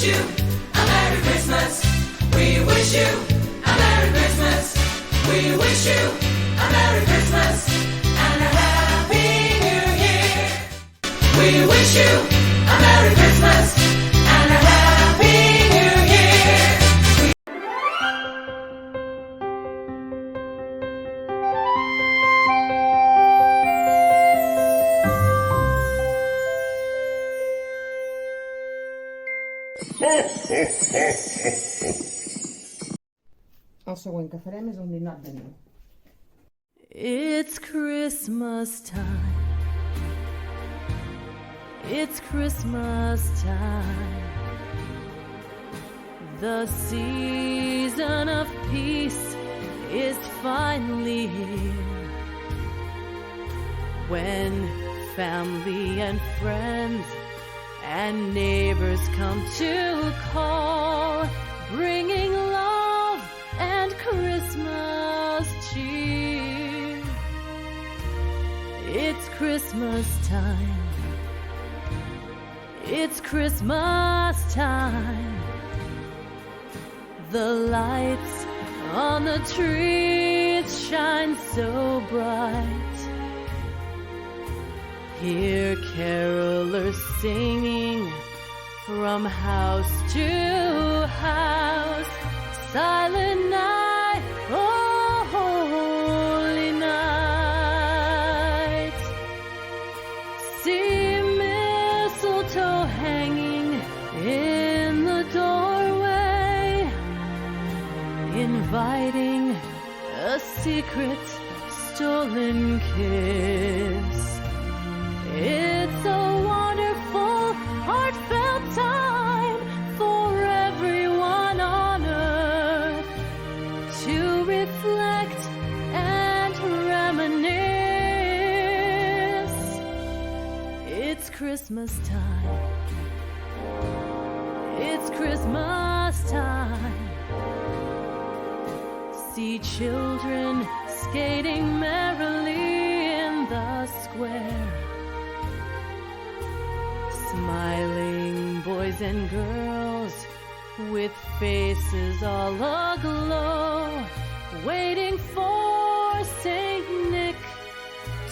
you a Merry Christmas. We wish you a Merry Christmas. We wish you a Merry Christmas and a Happy New Year. We wish you a Merry Christmas and a Happy New Year. El següent que farem és el NINOT de NEU. It's Christmas time. It's Christmas time. The season of peace is finally here. When family and friends and neighbors come to call, bringing love and Christmas cheer. It's Christmas time. It's Christmas time. The lights on the trees shine so bright. Hear carolers singing from house to house. Silent night, oh holy night. See mistletoe hanging in the doorway, inviting a secret stolen kiss. It's a wonderful, heartfelt time for everyone on earth to reflect and reminisce. It's Christmas time. It's Christmas time. See children skating merrily in the square. Smiling boys and girls with faces all aglow, waiting for Saint Nick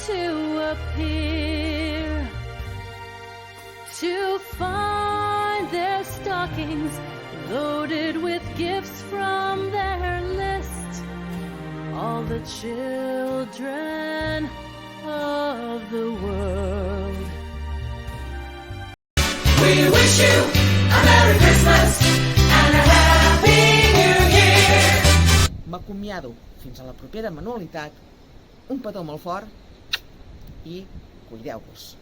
to appear, to find their stockings loaded with gifts from their list. All the children of the world. We wish you a Merry Christmas and a Happy New Year. M'acomiado fins a la propera manualitat. Un petó molt fort i cuideu-vos.